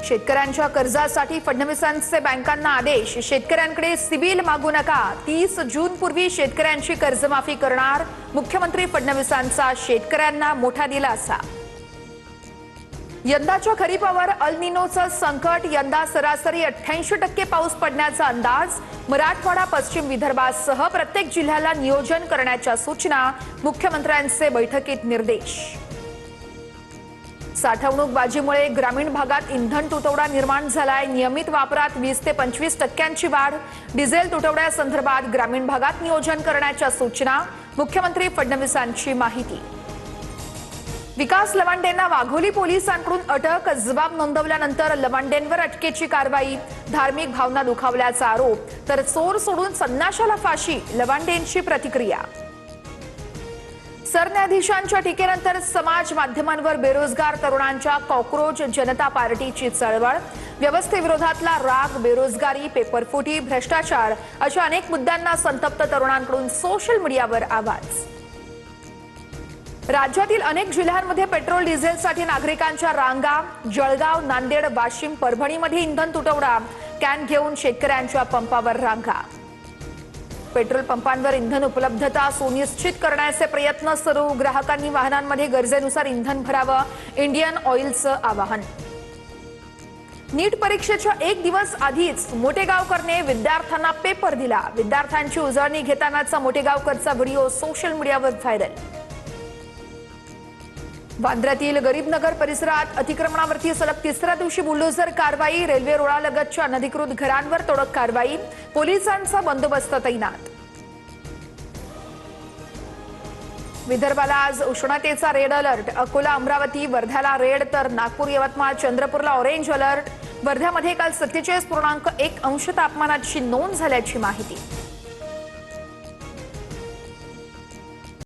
शेतकऱ्यांच्या कर्जासाठी फडणवीसांचे बँकांना आदेश। शेतकऱ्यांकडे सिबिल मागू नका। 30 जून पूर्वी शेतकऱ्यांची कर्जमाफी करणार। मुख्यमंत्री फडणवीसांचा शेतकऱ्यांना मोठा दिलासा। यंदाच्या खरीपावर अल निनोचं संकट। यंदा सरासरी 88% पाऊस पडण्याचा अंदाज। मराठवाडा, पश्चिम विदर्भासह प्रत्येक जिल्ह्याला नियोजन करण्याच्या सूचना। मुख्यमंत्र्यांचे बैठकीत निर्देश। साठवणूक बाजीमुळे ग्रामीण भागात इंधन तुटवडा निर्माण झालाय। नियमित वापरात 20 ते 25% वाढ। डिझेल तुटवड्यासंदर्भात ग्रामीण भागात नियोजन करण्याच्या सूचना। मुख्यमंत्री फडणवीसांची माहिती। विकास लवांडेंना वाघोली पोलिसांकडून अटक। जबाब नोंदवल्यानंतर लवांडेंवर अटकेची कारवाई। धार्मिक भावना दुखावल्याचा आरोप, तर चोर सोडून संन्याशाला फाशी, लवांडेंची प्रतिक्रिया। सरन्यायाधीशांच्या टीकेनंतर समाज माध्यमांवर बेरोजगार तरुणांच्या कॉक्रोच जनता पार्टीची चळवळ। व्यवस्थेविरोधातला राग, बेरोजगारी, पेपरफुटी, भ्रष्टाचार अशा अनेक मुद्द्यांना संतप्त तरुणांकडून सोशल मीडियावर आवाज। राज्यातील अनेक जिल्ह्यांमध्ये पेट्रोल डिझेलसाठी नागरिकांच्या रांगा। जळगाव, नांदेड, वाशिम, परभणीमध्ये इंधन तुटवडा। कॅन घेऊन शेतकऱ्यांच्या पंपावर रांगा। पेट्रोल पंपांवर इंधन उपलब्धता सुनिश्चित करण्याचे प्रयत्न सुरू। ग्राहकांनी वाहनांमध्ये गरजेनुसार इंधन भरावं, इंडियन ऑइलचं आवाहन। नीट परीक्षेच्या एक दिवस आधीच मोटेगावकरने विद्यार्थ्यांना पेपर दिला। विद्यार्थ्यांची उजळणी घेतानाचा मोटेगावकरचा व्हिडिओ सोशल मीडियावर व्हायरल। वांद्र्यातील गरीबनगर परिसरात अतिक्रमणावरती सलग तिसऱ्या दिवशी बुलडोझर कारवाई। रेल्वे रुळालगतच्या अनधिकृत घरांवर तोडक कारवाई। पोलिसांचा बंदोबस्त तैनात। विदर्भाला आज उष्णतेचा रेड अलर्ट। अकोला, अमरावती, वर्ध्याला रेड, तर नागपूर, यवतमाळ, चंद्रपूरला ऑरेंज अलर्ट। वर्ध्यामध्ये काल 47.1 अंश तापमानाची नोंद झाल्याची माहिती।